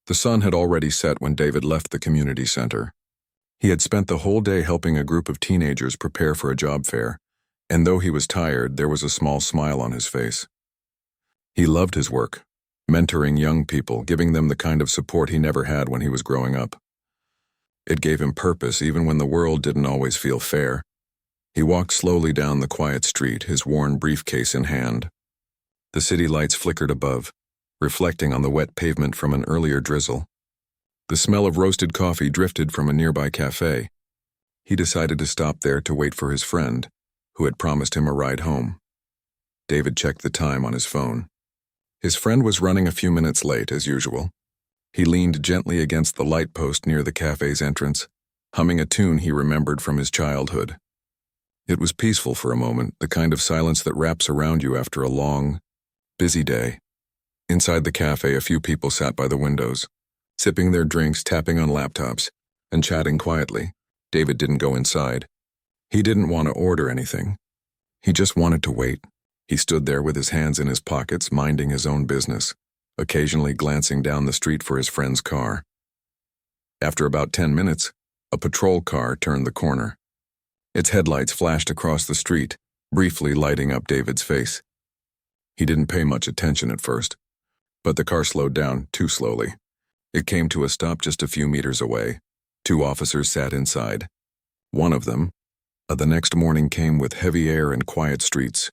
The sun had already set when David left the community center. He had spent the whole day helping a group of teenagers prepare for a job fair, and though he was tired, there was a small smile on his face. He loved his work, mentoring young people, giving them the kind of support he never had when he was growing up. It gave him purpose even when the world didn't always feel fair. He walked slowly down the quiet street, his worn briefcase in hand. The city lights flickered above, reflecting on the wet pavement from an earlier drizzle. The smell of roasted coffee drifted from a nearby cafe. He decided to stop there to wait for his friend, who had promised him a ride home. David checked the time on his phone. His friend was running a few minutes late, as usual. He leaned gently against the light post near the cafe's entrance, humming a tune he remembered from his childhood. It was peaceful for a moment, the kind of silence that wraps around you after a long, busy day. Inside the cafe, a few people sat by the windows, sipping their drinks, tapping on laptops, and chatting quietly. David didn't go inside. He didn't want to order anything. He just wanted to wait. He stood there with his hands in his pockets, minding his own business, occasionally glancing down the street for his friend's car. After about 10 minutes, a patrol car turned the corner. Its headlights flashed across the street, briefly lighting up David's face. He didn't pay much attention at first, but the car slowed down too slowly. It came to a stop just a few meters away. 2 officers sat inside. One of them, the next morning, came with heavy air and quiet streets.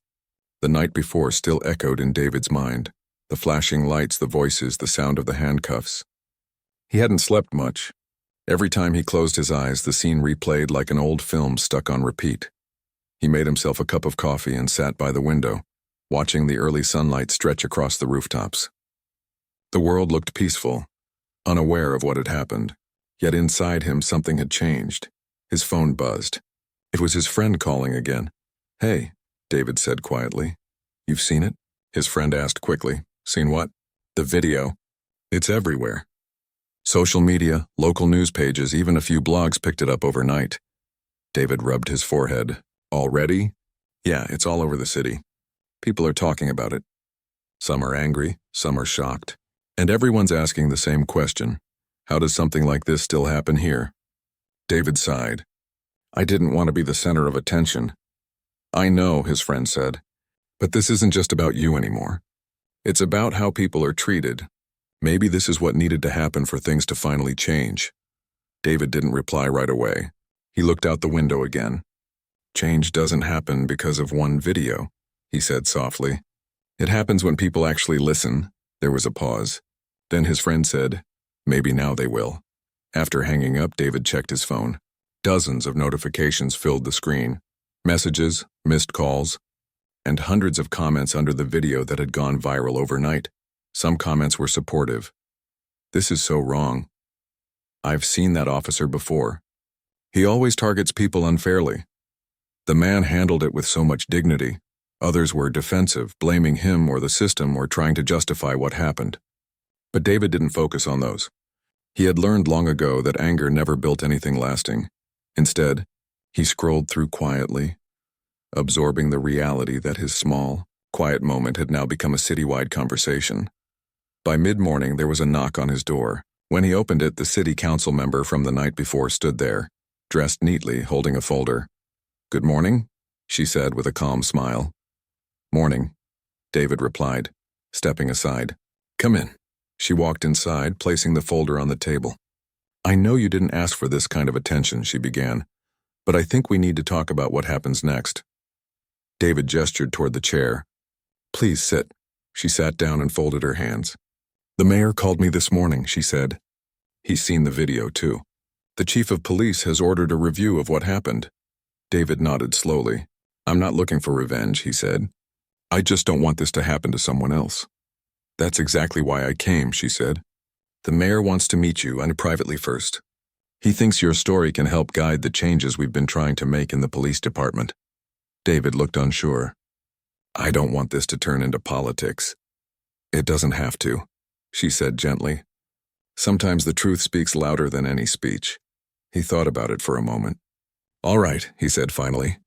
The night before still echoed in David's mind, the flashing lights, the voices, the sound of the handcuffs. He hadn't slept much. Every time he closed his eyes, the scene replayed like an old film stuck on repeat. He made himself a cup of coffee and sat by the window, watching the early sunlight stretch across the rooftops. The world looked peaceful, unaware of what had happened, yet inside him something had changed. His phone buzzed. It was his friend calling again. "Hey," David said quietly. "You've seen it?" His friend asked quickly. "Seen what?" "The video. It's everywhere. Social media, local news pages, even a few blogs picked it up overnight." David rubbed his forehead. "Already?" "Yeah, it's all over the city. People are talking about it. Some are angry, some are shocked. And everyone's asking the same question. How does something like this still happen here?" David sighed. "I didn't want to be the center of attention." "I know," his friend said. "But this isn't just about you anymore. It's about how people are treated. Maybe this is what needed to happen for things to finally change." David didn't reply right away. He looked out the window again. "Change doesn't happen because of one video," he said softly. "It happens when people actually listen." There was a pause. Then his friend said, "Maybe now they will." After hanging up, David checked his phone. Dozens of notifications filled the screen. Messages, missed calls, and hundreds of comments under the video that had gone viral overnight. Some comments were supportive. "This is so wrong. I've seen that officer before. He always targets people unfairly." The man handled it with so much dignity. Others were defensive, blaming him or the system or trying to justify what happened. But David didn't focus on those. He had learned long ago that anger never built anything lasting. Instead, he scrolled through quietly, absorbing the reality that his small, quiet moment had now become a citywide conversation. By mid-morning, there was a knock on his door. When he opened it, the city council member from the night before stood there, dressed neatly, holding a folder. "Good morning," she said with a calm smile. "Morning," David replied, stepping aside. "Come in." She walked inside, placing the folder on the table. "I know you didn't ask for this kind of attention," she began, "but I think we need to talk about what happens next." David gestured toward the chair. "Please sit." She sat down and folded her hands. "The mayor called me this morning," she said. "He's seen the video, too. The chief of police has ordered a review of what happened." David nodded slowly. "I'm not looking for revenge," he said. "I just don't want this to happen to someone else." "That's exactly why I came," she said. "The mayor wants to meet you, and privately first. He thinks your story can help guide the changes we've been trying to make in the police department." David looked unsure. "I don't want this to turn into politics." "It doesn't have to," she said gently. "Sometimes the truth speaks louder than any speech." He thought about it for a moment. "All right," he said finally.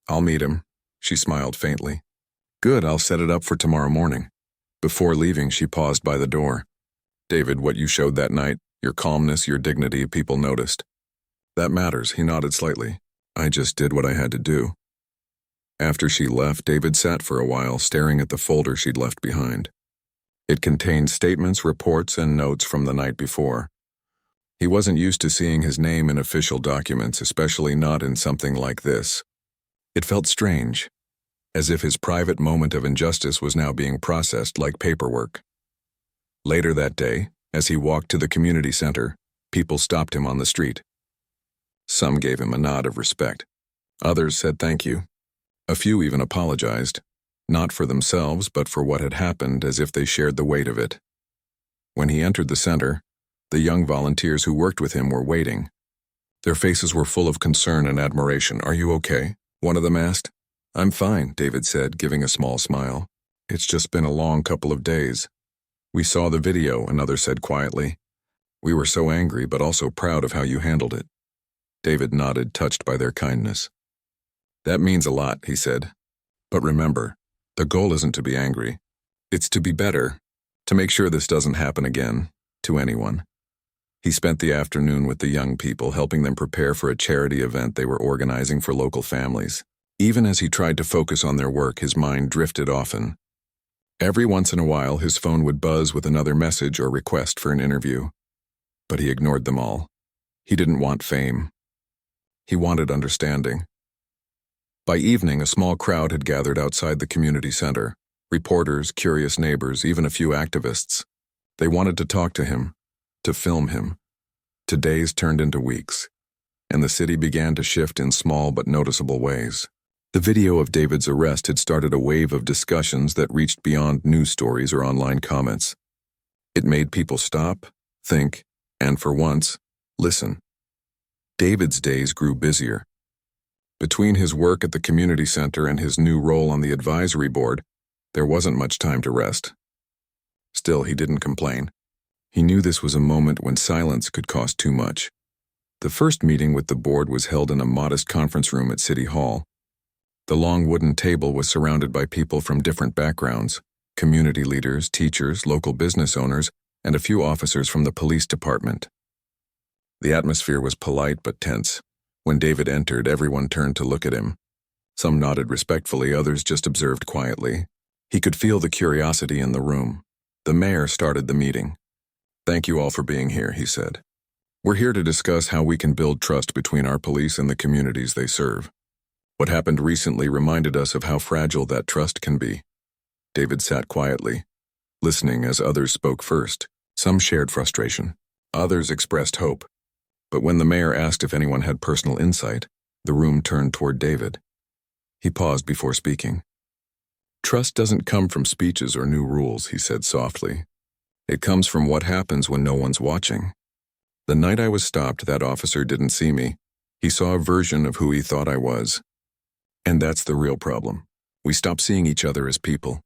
"I'll meet him." She smiled faintly. "Good, I'll set it up for tomorrow morning." Before leaving, she paused by the door. David, what you showed that night, your calmness, your dignity, people noticed. That matters, he nodded slightly. I just did what I had to do. After she left, David sat for a while, staring at the folder she'd left behind. It contained statements, reports, and notes from the night before. He wasn't used to seeing his name in official documents, especially not in something like this. It felt strange, as if his private moment of injustice was now being processed like paperwork. Later that day, as he walked to the community center, people stopped him on the street. Some gave him a nod of respect. Others said thank you. A few even apologized, not for themselves but for what had happened, as if they shared the weight of it. When he entered the center, the young volunteers who worked with him were waiting. Their faces were full of concern and admiration. "Are you okay?" one of them asked. "I'm fine," David said, giving a small smile. "It's just been a long couple of days." "We saw the video," another said quietly. "We were so angry but also proud of how you handled it." David nodded, touched by their kindness. "That means a lot," he said. "But remember, the goal isn't to be angry. It's to be better, to make sure this doesn't happen again, to anyone." He spent the afternoon with the young people, helping them prepare for a charity event they were organizing for local families. Even as he tried to focus on their work, his mind drifted often. Every once in a while, his phone would buzz with another message or request for an interview. But he ignored them all. He didn't want fame. He wanted understanding. By evening, a small crowd had gathered outside the community center. Reporters, curious neighbors, even a few activists. They wanted to talk to him, to film him. Days turned into weeks, and the city began to shift in small but noticeable ways. The video of David's arrest had started a wave of discussions that reached beyond news stories or online comments. It made people stop, think, and for once, listen. David's days grew busier. Between his work at the community center and his new role on the advisory board, there wasn't much time to rest. Still, he didn't complain. He knew this was a moment when silence could cost too much. The first meeting with the board was held in a modest conference room at City Hall. The long wooden table was surrounded by people from different backgrounds: community leaders, teachers, local business owners, and a few officers from the police department. The atmosphere was polite but tense. When David entered, everyone turned to look at him. Some nodded respectfully, others just observed quietly. He could feel the curiosity in the room. The mayor started the meeting. "Thank you all for being here," he said. "We're here to discuss how we can build trust between our police and the communities they serve. What happened recently reminded us of how fragile that trust can be." David sat quietly, listening as others spoke first. Some shared frustration. Others expressed hope. But when the mayor asked if anyone had personal insight, the room turned toward David. He paused before speaking. "Trust doesn't come from speeches or new rules," he said softly. "It comes from what happens when no one's watching. The night I was stopped, that officer didn't see me. He saw a version of who he thought I was. And that's the real problem. We stopped seeing each other as people."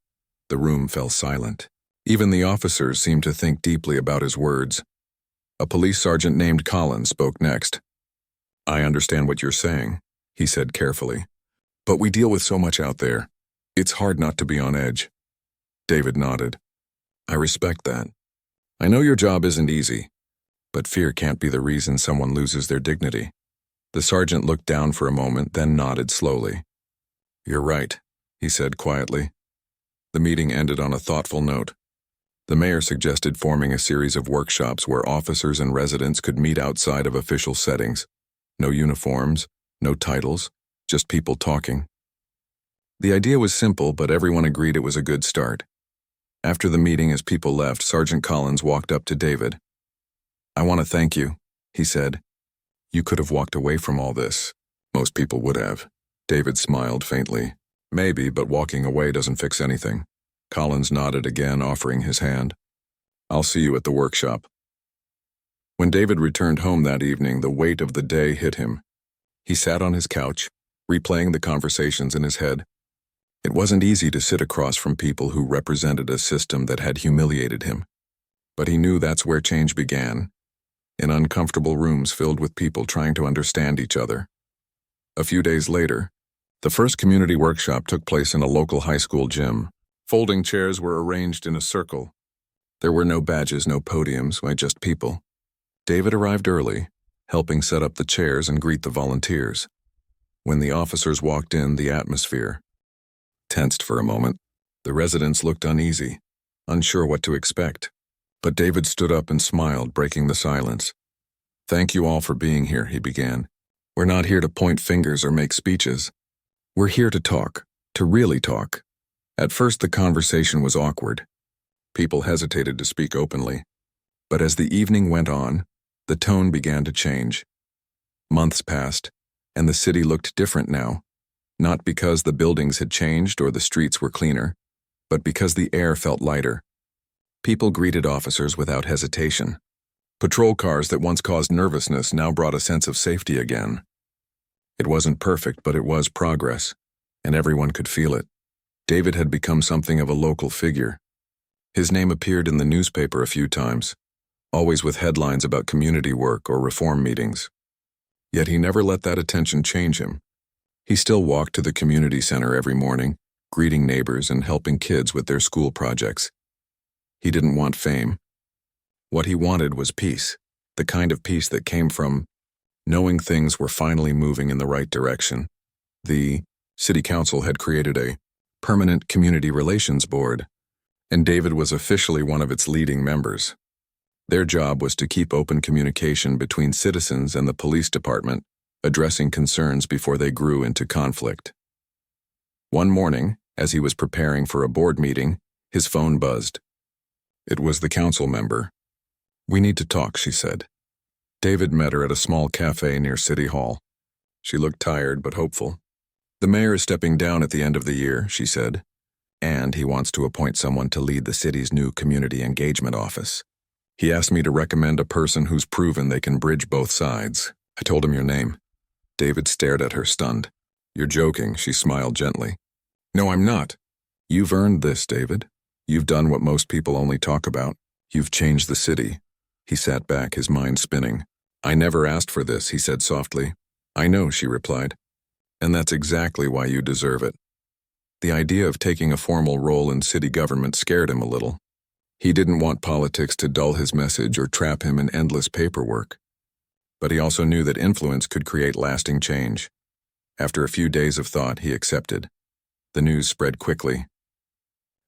The room fell silent. Even the officers seemed to think deeply about his words. A police sergeant named Collins spoke next. "I understand what you're saying," he said carefully. "But we deal with so much out there. It's hard not to be on edge." David nodded. "I respect that. I know your job isn't easy, but fear can't be the reason someone loses their dignity." The sergeant looked down for a moment, then nodded slowly. "You're right," he said quietly. The meeting ended on a thoughtful note. The mayor suggested forming a series of workshops where officers and residents could meet outside of official settings. No uniforms, no titles, just people talking. The idea was simple, but everyone agreed it was a good start. After the meeting, as people left, Sergeant Collins walked up to David. "I want to thank you," he said. "You could have walked away from all this. Most people would have." David smiled faintly. "Maybe, but walking away doesn't fix anything." Collins nodded again, offering his hand. "I'll see you at the workshop." When David returned home that evening, the weight of the day hit him. He sat on his couch, replaying the conversations in his head. It wasn't easy to sit across from people who represented a system that had humiliated him. But he knew that's where change began, in uncomfortable rooms filled with people trying to understand each other. A few days later, the first community workshop took place in a local high school gym. Folding chairs were arranged in a circle. There were no badges, no podiums, just people. David arrived early, helping set up the chairs and greet the volunteers. When the officers walked in, the atmosphere tensed for a moment. The residents looked uneasy, unsure what to expect. But David stood up and smiled, breaking the silence. "Thank you all for being here," he began. "We're not here to point fingers or make speeches. We're here to talk, to really talk." At first, the conversation was awkward. People hesitated to speak openly. But as the evening went on, the tone began to change. Months passed, and the city looked different now, not because the buildings had changed or the streets were cleaner, but because the air felt lighter. People greeted officers without hesitation. Patrol cars that once caused nervousness now brought a sense of safety again. It wasn't perfect, but it was progress, and everyone could feel it. David had become something of a local figure. His name appeared in the newspaper a few times, always with headlines about community work or reform meetings. Yet he never let that attention change him. He still walked to the community center every morning, greeting neighbors and helping kids with their school projects. He didn't want fame. What he wanted was peace, the kind of peace that came from knowing things were finally moving in the right direction. The city council had created a permanent community relations board, and David was officially one of its leading members. Their job was to keep open communication between citizens and the police department, addressing concerns before they grew into conflict. One morning, as he was preparing for a board meeting, his phone buzzed. It was the council member. "We need to talk," she said. David met her at a small cafe near City Hall. She looked tired but hopeful. "The mayor is stepping down at the end of the year," she said, "and he wants to appoint someone to lead the city's new community engagement office. He asked me to recommend a person who's proven they can bridge both sides." I told him your name. David stared at her, stunned. "You're joking," she smiled gently. "No, I'm not. You've earned this, David. You've done what most people only talk about. You've changed the city." He sat back, his mind spinning. "I never asked for this," he said softly. "I know," she replied. "And that's exactly why you deserve it." The idea of taking a formal role in city government scared him a little. He didn't want politics to dull his message or trap him in endless paperwork. But he also knew that influence could create lasting change. After a few days of thought, he accepted. The news spread quickly.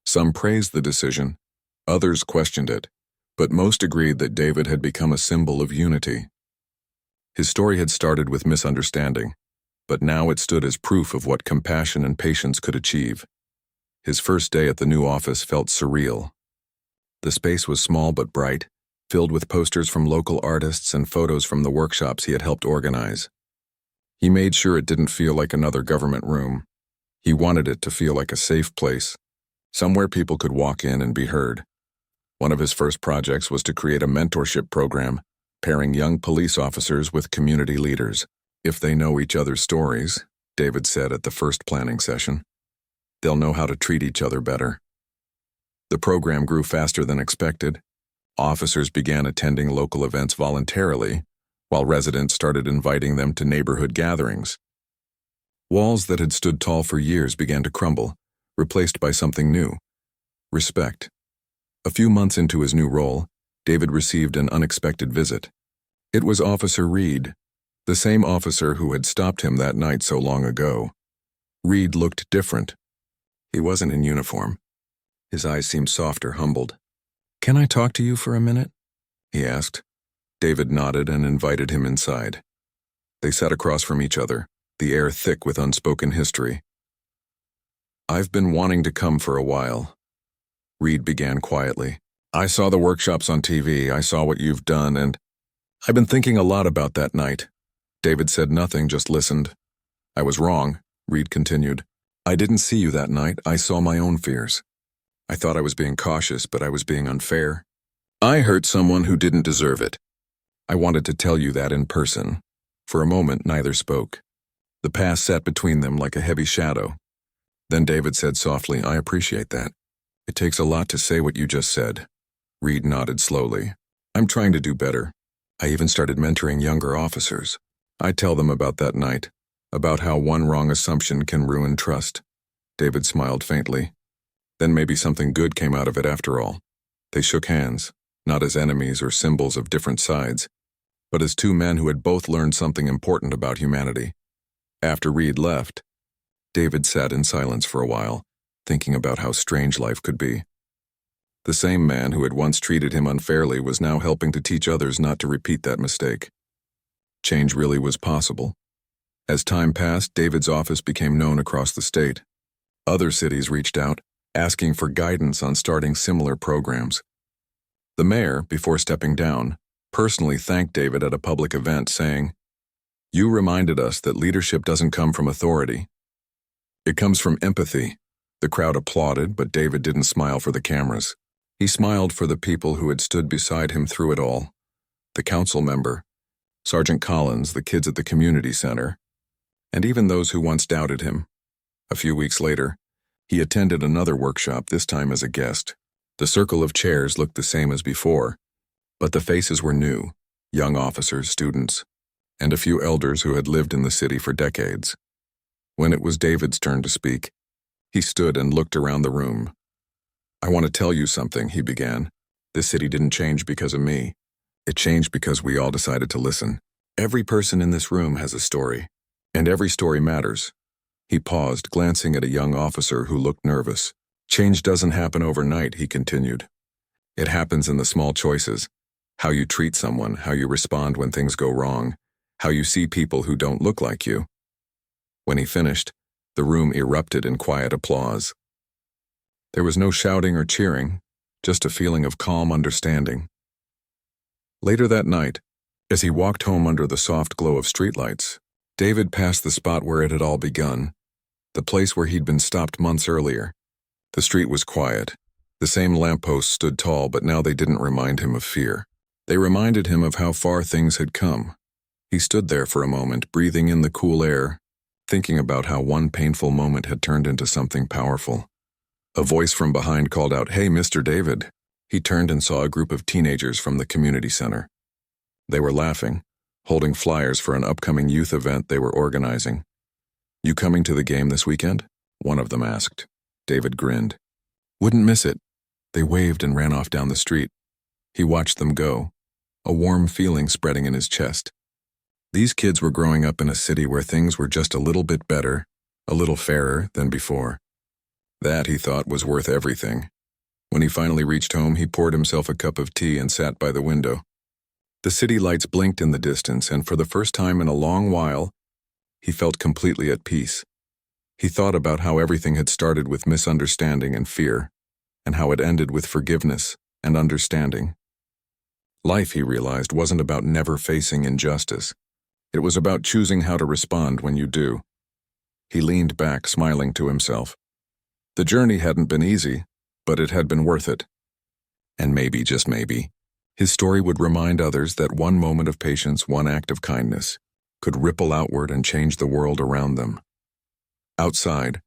Some praised the decision, others questioned it, but most agreed that David had become a symbol of unity. His story had started with misunderstanding, but now it stood as proof of what compassion and patience could achieve. His first day at the new office felt surreal. The space was small but bright, filled with posters from local artists and photos from the workshops he had helped organize. He made sure it didn't feel like another government room. He wanted it to feel like a safe place, somewhere people could walk in and be heard. One of his first projects was to create a mentorship program, pairing young police officers with community leaders. "If they know each other's stories," David said at the first planning session, "they'll know how to treat each other better." The program grew faster than expected. Officers began attending local events voluntarily, while residents started inviting them to neighborhood gatherings. Walls that had stood tall for years began to crumble, replaced by something new: respect. A few months into his new role, David received an unexpected visit. It was Officer Reed, the same officer who had stopped him that night so long ago. Reed looked different. He wasn't in uniform. His eyes seemed softer, humbled. "Can I talk to you for a minute?" he asked. David nodded and invited him inside. They sat across from each other, the air thick with unspoken history. "I've been wanting to come for a while," Reed began quietly. "I saw the workshops on TV, I saw what you've done, and I've been thinking a lot about that night." David said nothing, just listened. "I was wrong," Reed continued. "I didn't see you that night, I saw my own fears. I thought I was being cautious, but I was being unfair. I hurt someone who didn't deserve it. I wanted to tell you that in person." For a moment, neither spoke. The past sat between them like a heavy shadow. Then David said softly, "I appreciate that. It takes a lot to say what you just said." Reed nodded slowly. "I'm trying to do better. I even started mentoring younger officers. I tell them about that night, about how one wrong assumption can ruin trust." David smiled faintly. "Then maybe something good came out of it after all." They shook hands, not as enemies or symbols of different sides, but as two men who had both learned something important about humanity. After Reed left, David sat in silence for a while, thinking about how strange life could be. The same man who had once treated him unfairly was now helping to teach others not to repeat that mistake. Change really was possible. As time passed, David's office became known across the state. Other cities reached out, asking for guidance on starting similar programs. The mayor, before stepping down, personally thanked David at a public event, saying, "You reminded us that leadership doesn't come from authority. It comes from empathy." The crowd applauded, but David didn't smile for the cameras. He smiled for the people who had stood beside him through it all. The council member, Sergeant Collins, the kids at the community center, and even those who once doubted him. A few weeks later, he attended another workshop, this time as a guest. The circle of chairs looked the same as before, but the faces were new, young officers, students, and a few elders who had lived in the city for decades. When it was David's turn to speak, he stood and looked around the room. "I want to tell you something," he began. "This city didn't change because of me. It changed because we all decided to listen. Every person in this room has a story, and every story matters." He paused, glancing at a young officer who looked nervous. "Change doesn't happen overnight," he continued. "It happens in the small choices. How you treat someone, how you respond when things go wrong, how you see people who don't look like you." When he finished, the room erupted in quiet applause. There was no shouting or cheering, just a feeling of calm understanding. Later that night, as he walked home under the soft glow of streetlights, David passed the spot where it had all begun, the place where he'd been stopped months earlier. The street was quiet. The same lampposts stood tall, but now they didn't remind him of fear. They reminded him of how far things had come. He stood there for a moment, breathing in the cool air, thinking about how one painful moment had turned into something powerful. A voice from behind called out, "Hey, Mr. David." He turned and saw a group of teenagers from the community center. They were laughing, holding flyers for an upcoming youth event they were organizing. "You coming to the game this weekend?" one of them asked. David grinned. "Wouldn't miss it." They waved and ran off down the street. He watched them go, a warm feeling spreading in his chest. These kids were growing up in a city where things were just a little bit better, a little fairer than before. That, he thought, was worth everything. When he finally reached home, he poured himself a cup of tea and sat by the window. The city lights blinked in the distance, and for the first time in a long while, he felt completely at peace. He thought about how everything had started with misunderstanding and fear, and how it ended with forgiveness and understanding. Life, he realized, wasn't about never facing injustice. It was about choosing how to respond when you do. He leaned back, smiling to himself. The journey hadn't been easy, but it had been worth it. And maybe, just maybe, his story would remind others that one moment of patience, one act of kindness, could ripple outward and change the world around them. Outside,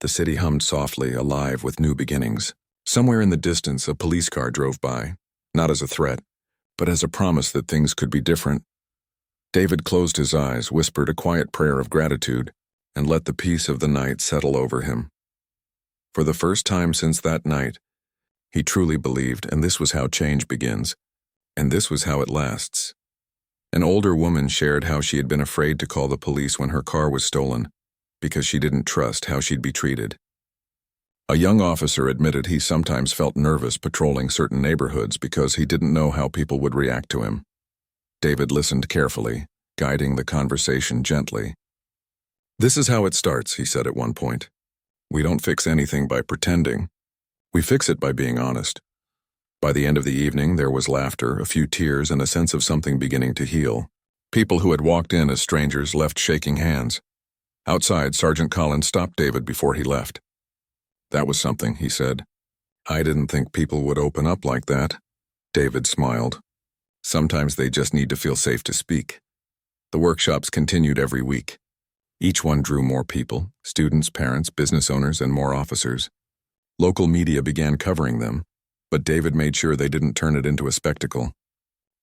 the city hummed softly, alive with new beginnings. Somewhere in the distance, a police car drove by, not as a threat, but as a promise that things could be different. David closed his eyes, whispered a quiet prayer of gratitude, and let the peace of the night settle over him. For the first time since that night, he truly believed, and this was how change begins, and this was how it lasts. An older woman shared how she had been afraid to call the police when her car was stolen, because she didn't trust how she'd be treated. A young officer admitted he sometimes felt nervous patrolling certain neighborhoods because he didn't know how people would react to him. David listened carefully, guiding the conversation gently. "This is how it starts," he said at one point. "We don't fix anything by pretending. We fix it by being honest." By the end of the evening, there was laughter, a few tears, and a sense of something beginning to heal. People who had walked in as strangers left shaking hands. Outside, Sergeant Collins stopped David before he left. "That was something," he said. "I didn't think people would open up like that." David smiled. Sometimes they just need to feel safe to speak. The workshops continued every week. Each one drew more people, students, parents, business owners, and more officers. Local media began covering them, but David made sure they didn't turn it into a spectacle.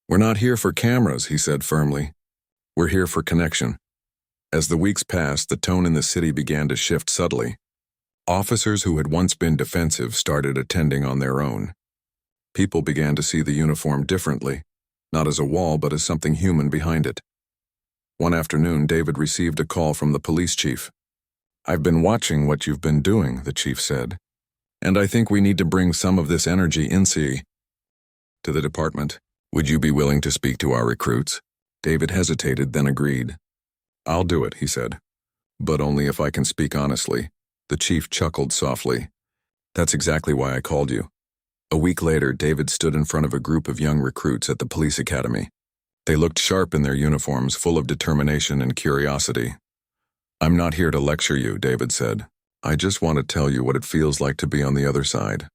"We're not here for cameras," he said firmly. "We're here for connection." As the weeks passed, the tone in the city began to shift subtly. Officers who had once been defensive started attending on their own. People began to see the uniform differently, not as a wall but as something human behind it. One afternoon, David received a call from the police chief. "I've been watching what you've been doing," the chief said, "and I think we need to bring some of this energy to the department. Would you be willing to speak to our recruits?" David hesitated, then agreed. "I'll do it," he said, "but only if I can speak honestly." The chief chuckled softly. "That's exactly why I called you." A week later, David stood in front of a group of young recruits at the police academy. They looked sharp in their uniforms, full of determination and curiosity. "I'm not here to lecture you," David said. "I just want to tell you what it feels like to be on the other side,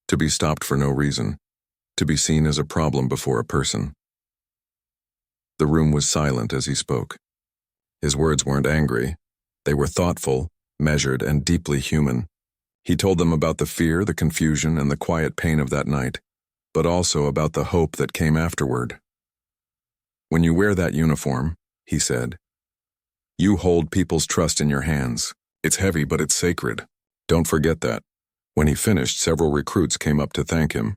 to be stopped for no reason, to be seen as a problem before a person." The room was silent as he spoke. His words weren't angry. They were thoughtful, measured, and deeply human. He told them about the fear, the confusion, and the quiet pain of that night, but also about the hope that came afterward. "When you wear that uniform," he said, "you hold people's trust in your hands. It's heavy, but it's sacred. Don't forget that." When he finished, several recruits came up to thank him.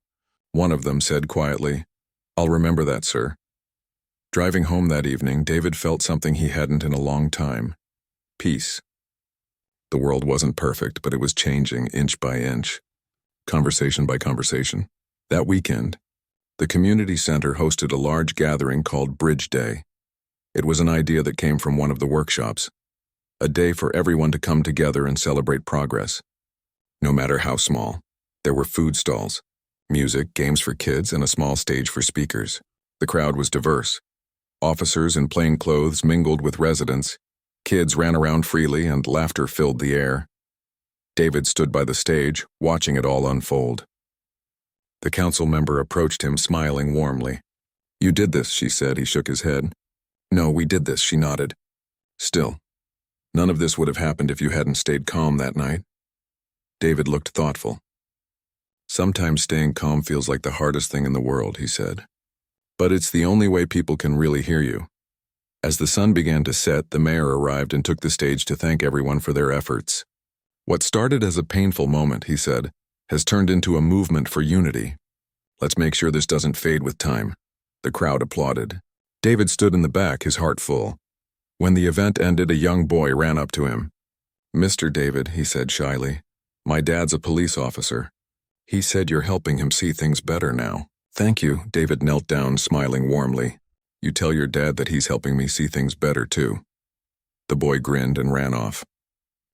One of them said quietly, "I'll remember that, sir." Driving home that evening, David felt something he hadn't in a long time: peace. The world wasn't perfect, but it was changing inch by inch, conversation by conversation. That weekend, the community center hosted a large gathering called Bridge Day. It was an idea that came from one of the workshops, a day for everyone to come together and celebrate progress, no matter how small. There were food stalls, music, games for kids, and a small stage for speakers. The crowd was diverse. Officers in plain clothes mingled with residents. Kids ran around freely, and laughter filled the air. David stood by the stage, watching it all unfold. The council member approached him, smiling warmly. "You did this," she said. He shook his head. "No, we did this," she nodded. "Still, none of this would have happened if you hadn't stayed calm that night." David looked thoughtful. "Sometimes staying calm feels like the hardest thing in the world," he said. "But it's the only way people can really hear you." As the sun began to set, the mayor arrived and took the stage to thank everyone for their efforts. "What started as a painful moment," he said, "has turned into a movement for unity. Let's make sure this doesn't fade with time." The crowd applauded. David stood in the back, his heart full. When the event ended, a young boy ran up to him. "Mr. David," he said shyly, "my dad's a police officer. He said you're helping him see things better now." "Thank you." David knelt down, smiling warmly. "You tell your dad that he's helping me see things better too." The boy grinned and ran off.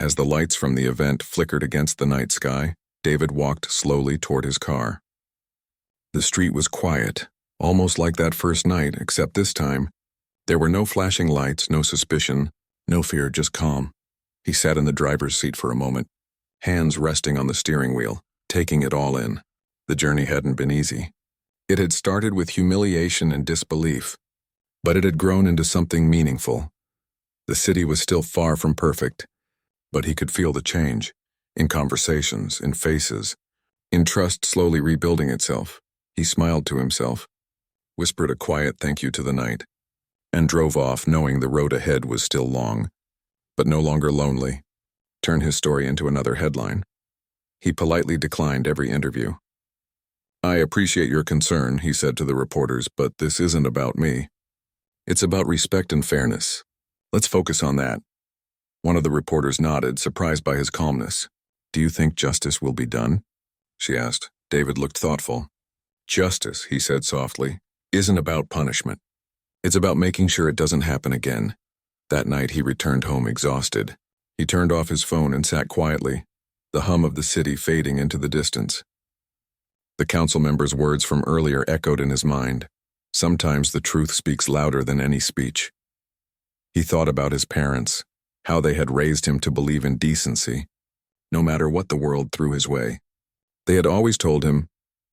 As the lights from the event flickered against the night sky, David walked slowly toward his car. The street was quiet, almost like that first night, except this time, there were no flashing lights, no suspicion, no fear, just calm. He sat in the driver's seat for a moment, hands resting on the steering wheel, taking it all in. The journey hadn't been easy. It had started with humiliation and disbelief, but it had grown into something meaningful. The city was still far from perfect, but he could feel the change, in conversations, in faces, in trust slowly rebuilding itself. He smiled to himself, whispered a quiet thank you to the night, and drove off knowing the road ahead was still long, but no longer lonely. Turn his story into another headline. He politely declined every interview. "I appreciate your concern," he said to the reporters, "but this isn't about me. It's about respect and fairness. Let's focus on that." One of the reporters nodded, surprised by his calmness. "Do you think justice will be done?" she asked. David looked thoughtful. "Justice," he said softly, "isn't about punishment. It's about making sure it doesn't happen again." That night he returned home exhausted. He turned off his phone and sat quietly, the hum of the city fading into the distance. The council member's words from earlier echoed in his mind. Sometimes the truth speaks louder than any speech. He thought about his parents, how they had raised him to believe in decency, no matter what the world threw his way. They had always told him,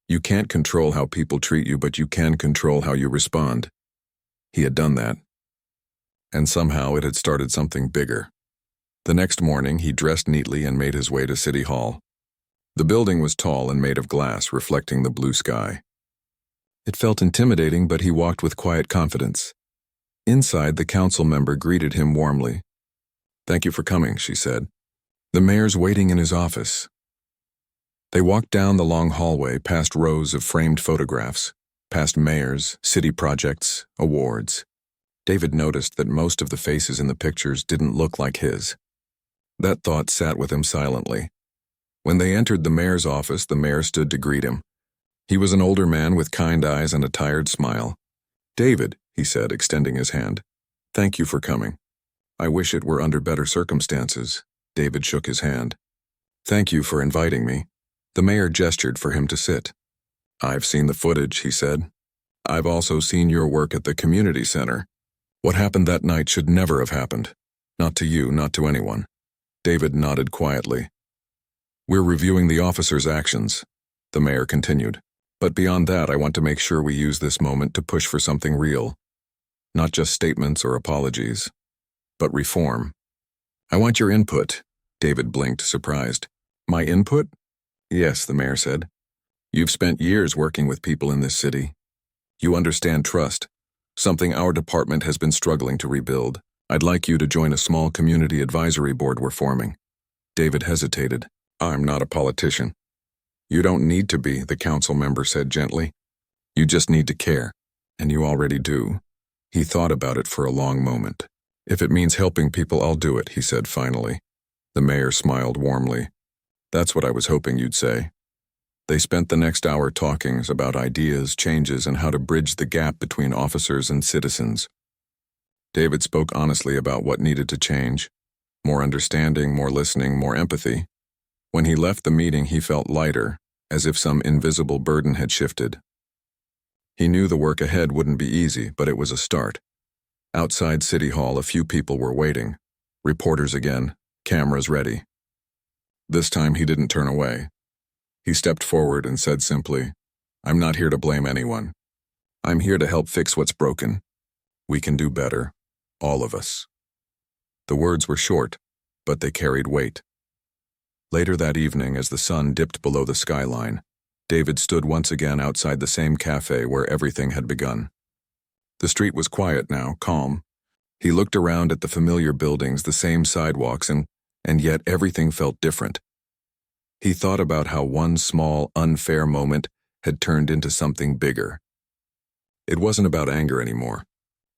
"You can't control how people treat you, but you can control how you respond." He had done that. And somehow it had started something bigger. The next morning, he dressed neatly and made his way to City Hall. The building was tall and made of glass, reflecting the blue sky. It felt intimidating, but he walked with quiet confidence. Inside, the council member greeted him warmly. "Thank you for coming," she said. "The mayor's waiting in his office." They walked down the long hallway past rows of framed photographs, past mayors, city projects, awards. David noticed that most of the faces in the pictures didn't look like his. That thought sat with him silently. When they entered the mayor's office, the mayor stood to greet him. He was an older man with kind eyes and a tired smile. "David," he said, extending his hand. "Thank you for coming. I wish it were under better circumstances." David shook his hand. "Thank you for inviting me." The mayor gestured for him to sit. "I've seen the footage," he said. "I've also seen your work at the community center. What happened that night should never have happened. Not to you, not to anyone." David nodded quietly. "We're reviewing the officer's actions," the mayor continued. "But beyond that, I want to make sure we use this moment to push for something real. Not just statements or apologies, but reform. I want your input." David blinked, surprised. "My input?" "Yes," the mayor said. "You've spent years working with people in this city. You understand trust, something our department has been struggling to rebuild. I'd like you to join a small community advisory board we're forming." David hesitated. "I'm not a politician." "You don't need to be," the council member said gently. "You just need to care, and you already do." He thought about it for a long moment. "If it means helping people, I'll do it," he said finally. The mayor smiled warmly. "That's what I was hoping you'd say." They spent the next hour talking about ideas, changes, and how to bridge the gap between officers and citizens. David spoke honestly about what needed to change. More understanding, more listening, more empathy. When he left the meeting, he felt lighter, as if some invisible burden had shifted. He knew the work ahead wouldn't be easy, but it was a start. Outside City Hall, a few people were waiting. Reporters again, cameras ready. This time he didn't turn away. He stepped forward and said simply, "I'm not here to blame anyone. I'm here to help fix what's broken. We can do better, all of us." The words were short, but they carried weight. Later that evening, as the sun dipped below the skyline, David stood once again outside the same cafe where everything had begun. The street was quiet now, calm. He looked around at the familiar buildings, the same sidewalks, and yet everything felt different. He thought about how one small, unfair moment had turned into something bigger. It wasn't about anger anymore.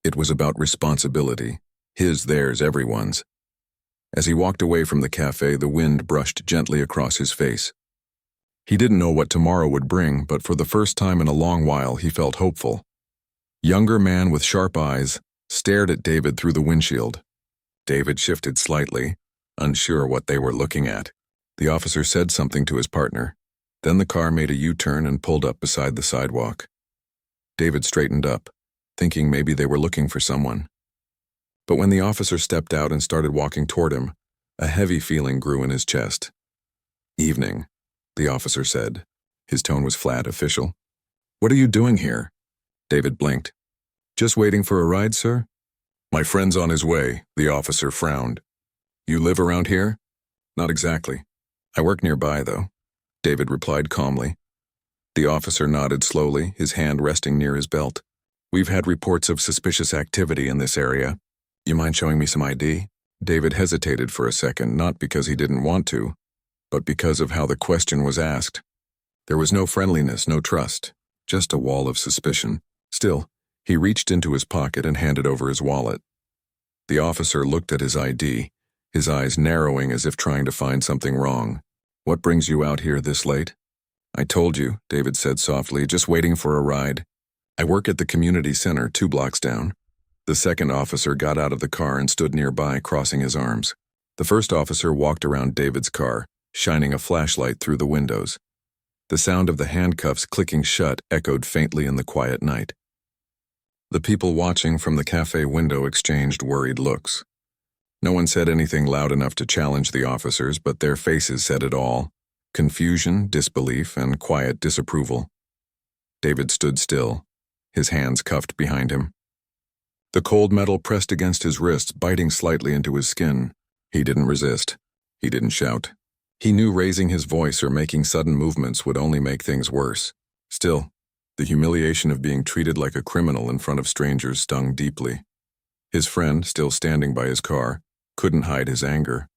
It was about responsibility. His, theirs, everyone's. As he walked away from the cafe, the wind brushed gently across his face. He didn't know what tomorrow would bring, but for the first time in a long while, he felt hopeful. Younger man with sharp eyes stared at David through the windshield. David shifted slightly, unsure what they were looking at. The officer said something to his partner. Then the car made a U-turn and pulled up beside the sidewalk. David straightened up, thinking maybe they were looking for someone. But when the officer stepped out and started walking toward him, a heavy feeling grew in his chest. "Evening," the officer said. His tone was flat, official. "What are you doing here?" David blinked. "Just waiting for a ride, sir?" "My friend's on his way," the officer frowned. "You live around here?" "Not exactly. I work nearby, though," David replied calmly. The officer nodded slowly, his hand resting near his belt. "We've had reports of suspicious activity in this area. You mind showing me some ID?" David hesitated for a second, not because he didn't want to, but because of how the question was asked. There was no friendliness, no trust, just a wall of suspicion. Still, he reached into his pocket and handed over his wallet. The officer looked at his ID, his eyes narrowing as if trying to find something wrong. "What brings you out here this late?" "I told you," David said softly, "just waiting for a ride. I work at the community center 2 blocks down." The second officer got out of the car and stood nearby, crossing his arms. The first officer walked around David's car, shining a flashlight through the windows. The sound of the handcuffs clicking shut echoed faintly in the quiet night. The people watching from the cafe window exchanged worried looks. No one said anything loud enough to challenge the officers, but their faces said it all: confusion, disbelief, and quiet disapproval. David stood still, his hands cuffed behind him. The cold metal pressed against his wrists, biting slightly into his skin. He didn't resist. He didn't shout. He knew raising his voice or making sudden movements would only make things worse. Still, the humiliation of being treated like a criminal in front of strangers stung deeply. His friend, still standing by his car, couldn't hide his anger.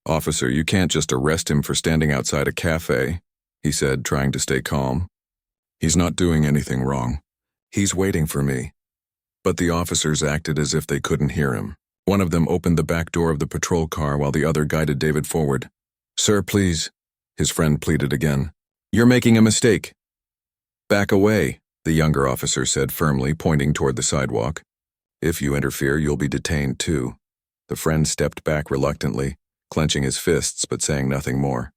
"Officer, you can't just arrest him for standing outside a cafe," he said, trying to stay calm. He's not doing anything wrong. He's waiting for me. But the officers acted as if they couldn't hear him. One of them opened the back door of the patrol car while the other guided David forward. "Sir, please," his friend pleaded again. "You're making a mistake." "Back away," the younger officer said firmly, pointing toward the sidewalk. "If you interfere, you'll be detained too." The friend stepped back reluctantly, clenching his fists but saying nothing more.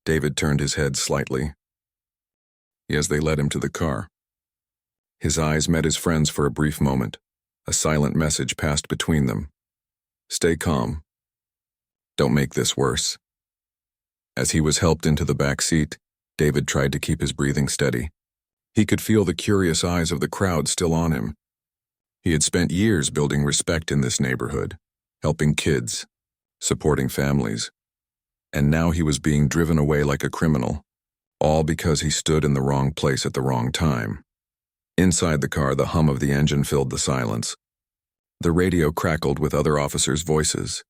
David turned his head slightly as they led him to the car. His eyes met his friend's for a brief moment. A silent message passed between them. "Stay calm. Don't make this worse." As he was helped into the back seat, David tried to keep his breathing steady. He could feel the curious eyes of the crowd still on him. He had spent years building respect in this neighborhood, helping kids, supporting families, and now he was being driven away like a criminal, all because he stood in the wrong place at the wrong time. Inside the car, the hum of the engine filled the silence. The radio crackled with other officers' voices.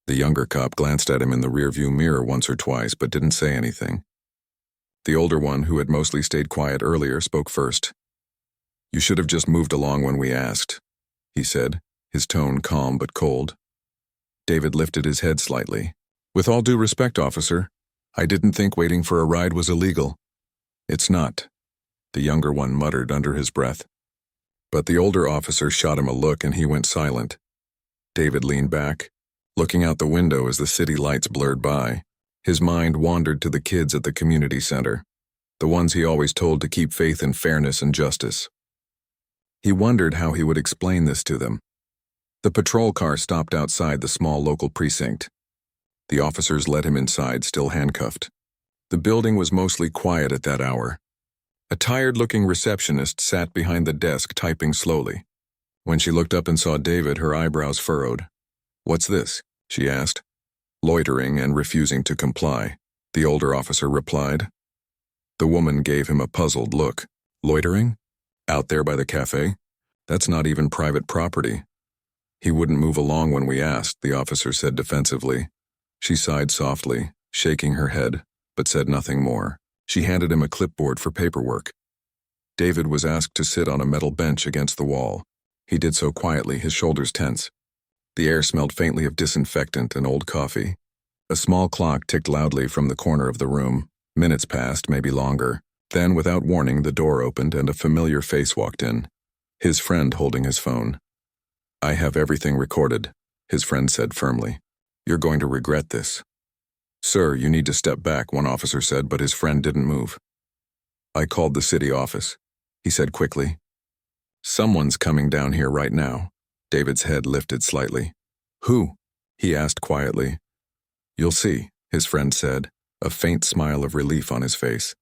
The younger cop glanced at him in the rearview mirror once or twice but didn't say anything. The older one, who had mostly stayed quiet earlier, spoke first. "You should have just moved along when we asked," he said, his tone calm but cold. David lifted his head slightly. "With all due respect, officer, I didn't think waiting for a ride was illegal." "It's not," the younger one muttered under his breath. But the older officer shot him a look and he went silent. David leaned back, looking out the window as the city lights blurred by. His mind wandered to the kids at the community center, the ones he always told to keep faith in fairness and justice. He wondered how he would explain this to them. The patrol car stopped outside the small local precinct. The officers led him inside, still handcuffed. The building was mostly quiet at that hour. A tired-looking receptionist sat behind the desk typing slowly. When she looked up and saw David, her eyebrows furrowed. "What's this?" she asked. "Loitering and refusing to comply," the older officer replied. The woman gave him a puzzled look. "Loitering? Out there by the cafe? That's not even private property." "He wouldn't move along when we asked," the officer said defensively. She sighed softly, shaking her head, but said nothing more. She handed him a clipboard for paperwork. David was asked to sit on a metal bench against the wall. He did so quietly, his shoulders tense. The air smelled faintly of disinfectant and old coffee. A small clock ticked loudly from the corner of the room. Minutes passed, maybe longer. Then, without warning, the door opened and a familiar face walked in. His friend holding his phone. "I have everything recorded," his friend said firmly. "You're going to regret this." "Sir, you need to step back," one officer said, but his friend didn't move. "I called the city office," he said quickly. "Someone's coming down here right now." David's head lifted slightly. "Who?" he asked quietly. "You'll see," his friend said, a faint smile of relief on his face.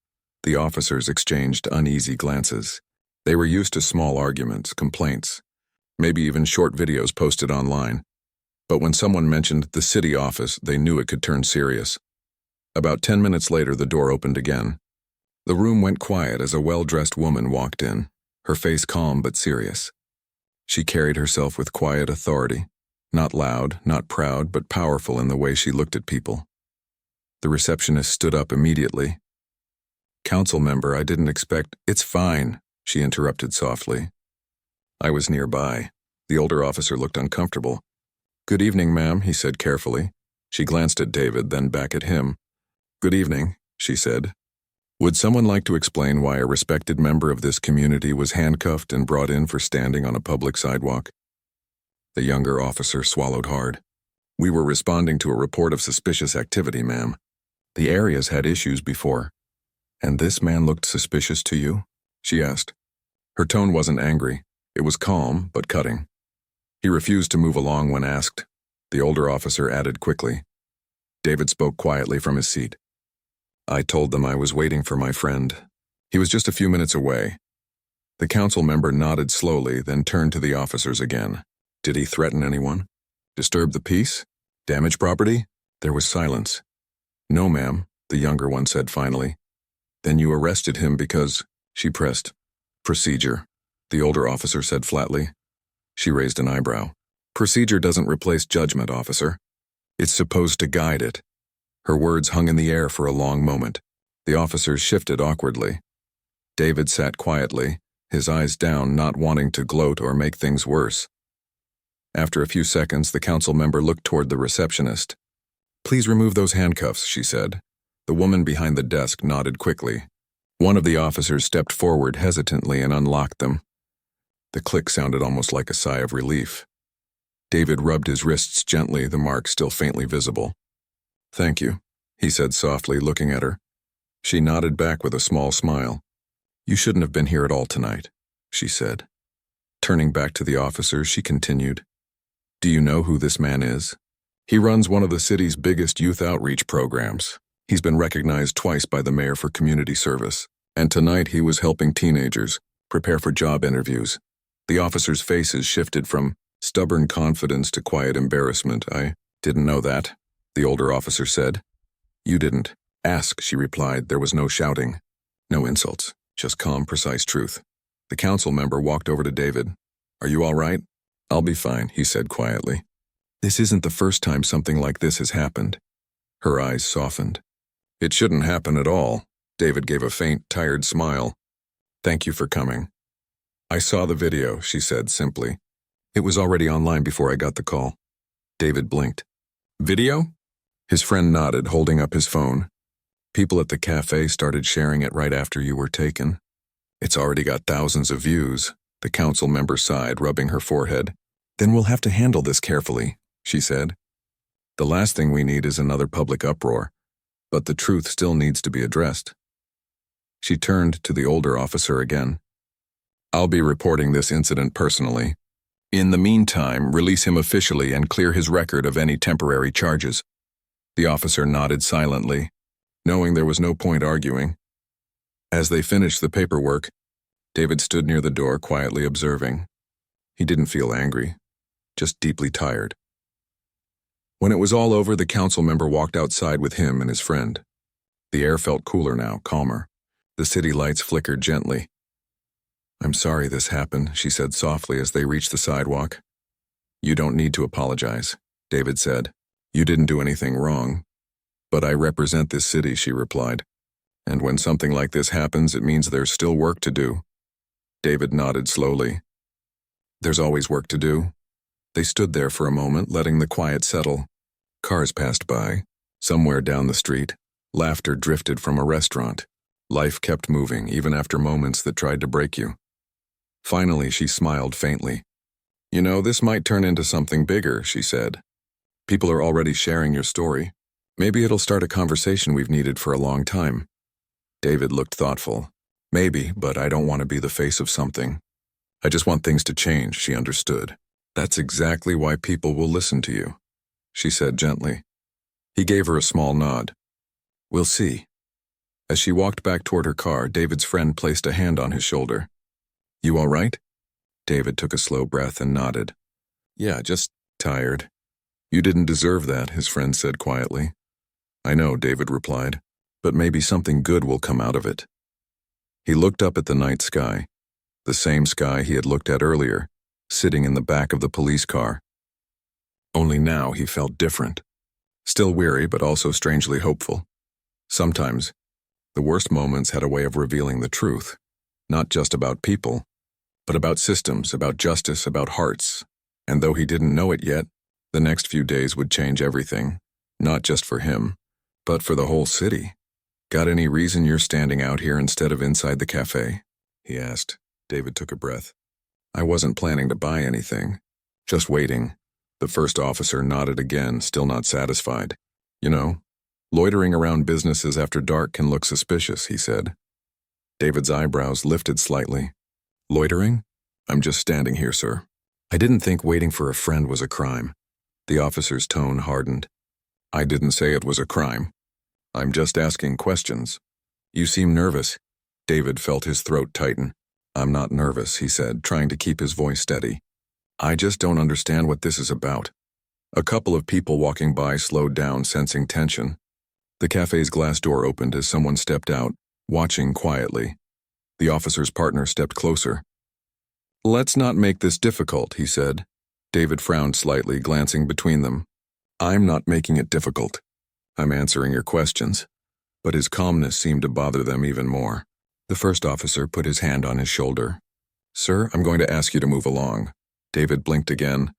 The officers exchanged uneasy glances. They were used to small arguments, complaints, maybe even short videos posted online. But when someone mentioned the city office, they knew it could turn serious. About 10 minutes later, the door opened again. The room went quiet as a well-dressed woman walked in, her face calm but serious. She carried herself with quiet authority, not loud, not proud, but powerful in the way she looked at people. The receptionist stood up immediately. "Council member, I didn't expect—" "It's fine," she interrupted softly. "I was nearby." The older officer looked uncomfortable. "Good evening, ma'am," he said carefully. She glanced at David, then back at him. "Good evening," she said. "Would someone like to explain why a respected member of this community was handcuffed and brought in for standing on a public sidewalk?" The younger officer swallowed hard. "We were responding to a report of suspicious activity, ma'am. The area's had issues before." "And this man looked suspicious to you?" she asked. Her tone wasn't angry. It was calm, but cutting. "He refused to move along when asked," the older officer added quickly. David spoke quietly from his seat. "I told them I was waiting for my friend. He was just a few minutes away." The council member nodded slowly, then turned to the officers again. "Did he threaten anyone? Disturb the peace? Damage property?" There was silence. "No, ma'am," the younger one said finally. "Then you arrested him because—" she pressed. "Procedure," the older officer said flatly. She raised an eyebrow. "Procedure doesn't replace judgment, officer. It's supposed to guide it." Her words hung in the air for a long moment. The officers shifted awkwardly. David sat quietly, his eyes down, not wanting to gloat or make things worse. After a few seconds, the council member looked toward the receptionist. "Please remove those handcuffs," she said. The woman behind the desk nodded quickly. One of the officers stepped forward hesitantly and unlocked them. The click sounded almost like a sigh of relief. David rubbed his wrists gently, the mark still faintly visible. "Thank you," he said softly, looking at her. She nodded back with a small smile. "You shouldn't have been here at all tonight," she said. Turning back to the officers, she continued, "Do you know who this man is? He runs one of the city's biggest youth outreach programs. He's been recognized twice by the mayor for community service, and tonight he was helping teenagers prepare for job interviews." The officers' faces shifted from stubborn confidence to quiet embarrassment. "I didn't know that," the older officer said. "You didn't ask," she replied. There was no shouting, no insults, just calm, precise truth. The council member walked over to David. "Are you all right?" "I'll be fine," he said quietly. "This isn't the first time something like this has happened." Her eyes softened. "It shouldn't happen at all." David gave a faint, tired smile. "Thank you for coming." "I saw the video," she said simply. "It was already online before I got the call." David blinked. "Video?" His friend nodded, holding up his phone. "People at the cafe started sharing it right after you were taken. It's already got thousands of views." The council member sighed, rubbing her forehead. "Then we'll have to handle this carefully," she said. "The last thing we need is another public uproar, but the truth still needs to be addressed." She turned to the older officer again. "I'll be reporting this incident personally. In the meantime, release him officially and clear his record of any temporary charges." The officer nodded silently, knowing there was no point arguing. As they finished the paperwork, David stood near the door, quietly observing. He didn't feel angry, just deeply tired. When it was all over, the council member walked outside with him and his friend. The air felt cooler now, calmer. The city lights flickered gently. "I'm sorry this happened," she said softly as they reached the sidewalk. "You don't need to apologize," David said. "You didn't do anything wrong." "But I represent this city," she replied. "And when something like this happens, it means there's still work to do." David nodded slowly. "There's always work to do." They stood there for a moment, letting the quiet settle. Cars passed by. Somewhere down the street, laughter drifted from a restaurant. Life kept moving, even after moments that tried to break you. Finally, she smiled faintly. "You know, this might turn into something bigger," she said. "People are already sharing your story. Maybe it'll start a conversation we've needed for a long time." David looked thoughtful. "Maybe, but I don't want to be the face of something. I just want things to change," she understood. "That's exactly why people will listen to you," she said gently. He gave her a small nod. "We'll see." As she walked back toward her car, David's friend placed a hand on his shoulder. "You all right?" David took a slow breath and nodded. "Yeah, just tired." "You didn't deserve that," his friend said quietly. "I know," David replied, "but maybe something good will come out of it." He looked up at the night sky, the same sky he had looked at earlier, sitting in the back of the police car. Only now he felt different. Still weary, but also strangely hopeful. Sometimes, the worst moments had a way of revealing the truth, not just about people, but about systems, about justice, about hearts. And though he didn't know it yet, the next few days would change everything, not just for him, but for the whole city. "Got any reason you're standing out here instead of inside the cafe?" he asked. David took a breath. "I wasn't planning to buy anything. Just waiting." The first officer nodded again, still not satisfied. "You know, loitering around businesses after dark can look suspicious," he said. David's eyebrows lifted slightly. "Loitering? I'm just standing here, sir. I didn't think waiting for a friend was a crime." The officer's tone hardened. "I didn't say it was a crime. I'm just asking questions." "You seem nervous." David felt his throat tighten. "I'm not nervous," he said, trying to keep his voice steady. "I just don't understand what this is about." A couple of people walking by slowed down, sensing tension. The cafe's glass door opened as someone stepped out, watching quietly. The officer's partner stepped closer. "Let's not make this difficult," he said. David frowned slightly, glancing between them. "I'm not making it difficult. I'm answering your questions." but his calmness seemed to bother them even more. The first officer put his hand on his shoulder. "Sir, I'm going to ask you to move along." David blinked again.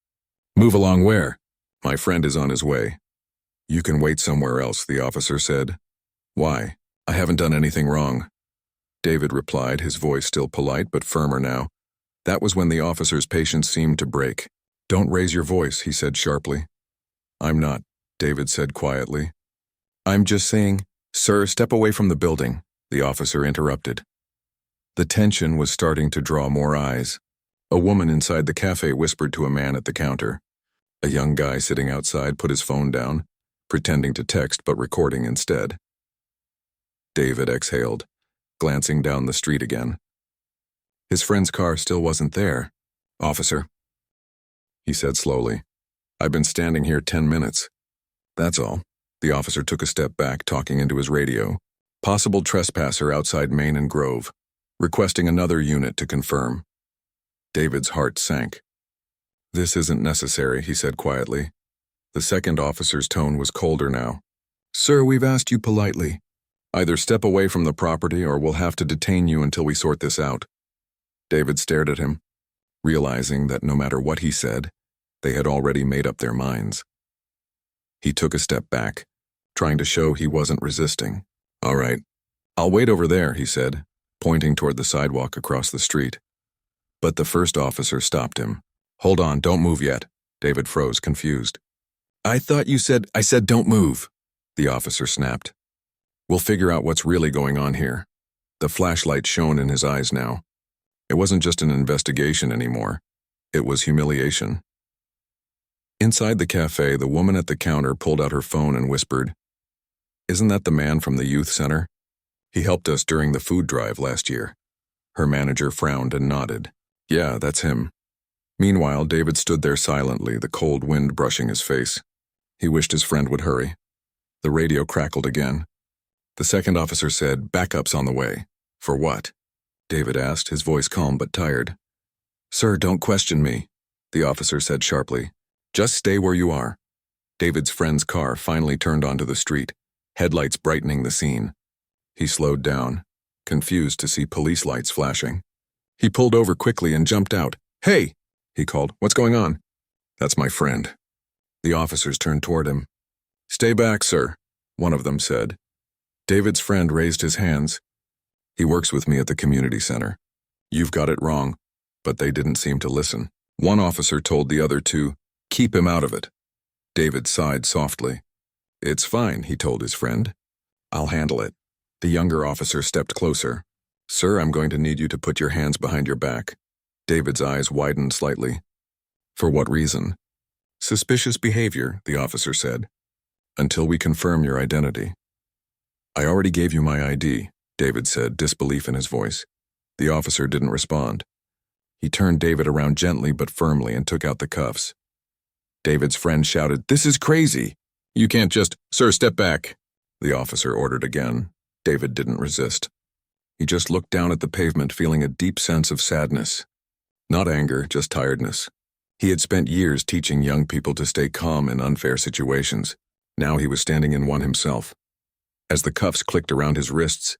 "Move along where?" "My friend is on his way." "You can wait somewhere else," the officer said. "Why? I haven't done anything wrong." David replied, his voice still polite but firmer now. That was when the officer's patience seemed to break. "Don't raise your voice," he said sharply. "I'm not," David said quietly. "I'm just saying—" "Sir, step away from the building," the officer interrupted. The tension was starting to draw more eyes. A woman inside the cafe whispered to a man at the counter. A young guy sitting outside put his phone down, pretending to text but recording instead. David exhaled, glancing down the street again. His friend's car still wasn't there. "Officer," he said slowly, "I've been standing here 10 minutes. That's all." The officer took a step back, talking into his radio. "Possible trespasser outside Main and Grove. Requesting another unit to confirm." David's heart sank. "This isn't necessary," he said quietly. The second officer's tone was colder now. "Sir, we've asked you politely. Either step away from the property or we'll have to detain you until we sort this out." David stared at him, realizing that no matter what he said, they had already made up their minds. He took a step back, trying to show he wasn't resisting. "All right, I'll wait over there," he said, pointing toward the sidewalk across the street. But the first officer stopped him. "Hold on, don't move yet." David froze, confused. I said don't move," the officer snapped. "We'll figure out what's really going on here." The flashlight shone in his eyes now. It wasn't just an investigation anymore. It was humiliation. Inside the cafe, the woman at the counter pulled out her phone and whispered, "Isn't that the man from the youth center? He helped us during the food drive last year." Her manager frowned and nodded. "Yeah, that's him." Meanwhile, David stood there silently, the cold wind brushing his face. He wished his friend would hurry. The radio crackled again. The second officer said, "Backup's on the way." "For what?" David asked, his voice calm but tired. "Sir, don't question me," the officer said sharply. "Just stay where you are." David's friend's car finally turned onto the street, headlights brightening the scene. He slowed down, confused to see police lights flashing. He pulled over quickly and jumped out. "Hey!" he called. "What's going on?" "That's my friend." The officers turned toward him. "Stay back, sir," one of them said. David's friend raised his hands. "He works with me at the community center." "You've got it wrong." But they didn't seem to listen. One officer told the other to keep him out of it. David sighed softly. "It's fine," he told his friend. "I'll handle it." The younger officer stepped closer. "Sir, I'm going to need you to put your hands behind your back." David's eyes widened slightly. "For what reason?" "Suspicious behavior," the officer said. "Until we confirm your identity." "I already gave you my ID," David said, disbelief in his voice. The officer didn't respond. He turned David around gently but firmly and took out the cuffs. David's friend shouted, "This is crazy! You can't just—" "Sir, step back," the officer ordered again. David didn't resist. He just looked down at the pavement, feeling a deep sense of sadness. Not anger, just tiredness. He had spent years teaching young people to stay calm in unfair situations. Now he was standing in one himself. As the cuffs clicked around his wrists,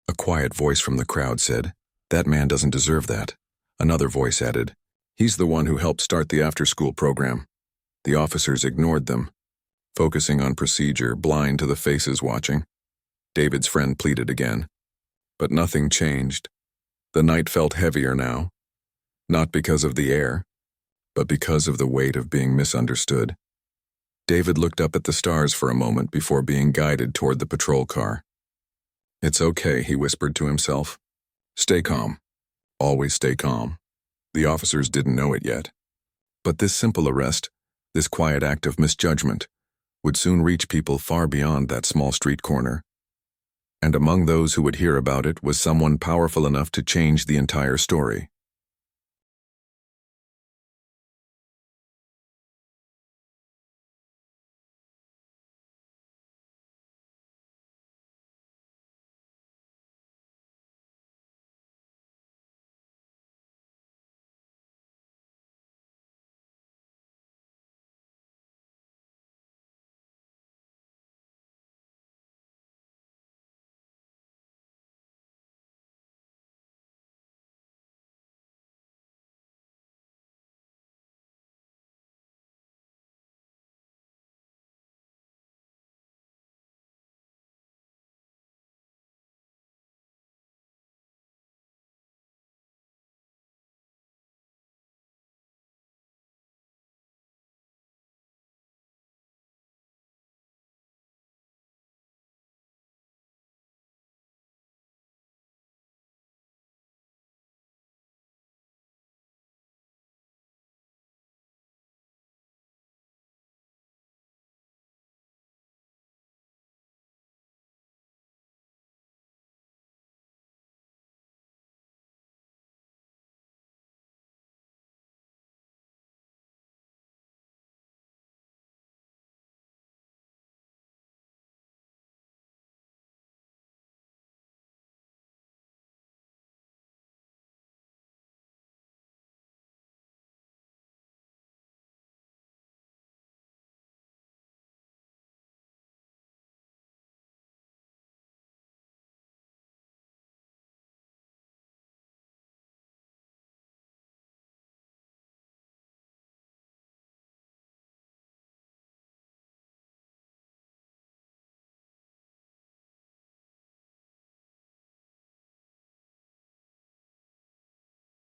a quiet voice from the crowd said, "That man doesn't deserve that." Another voice added, "He's the one who helped start the after-school program." The officers ignored them, focusing on procedure, blind to the faces watching. David's friend pleaded again. But nothing changed. The night felt heavier now, not because of the air, but because of the weight of being misunderstood. David looked up at the stars for a moment before being guided toward the patrol car. "It's okay," he whispered to himself. "Stay calm. Always stay calm." The officers didn't know it yet. But this simple arrest, this quiet act of misjudgment, would soon reach people far beyond that small street corner. And among those who would hear about it was someone powerful enough to change the entire story.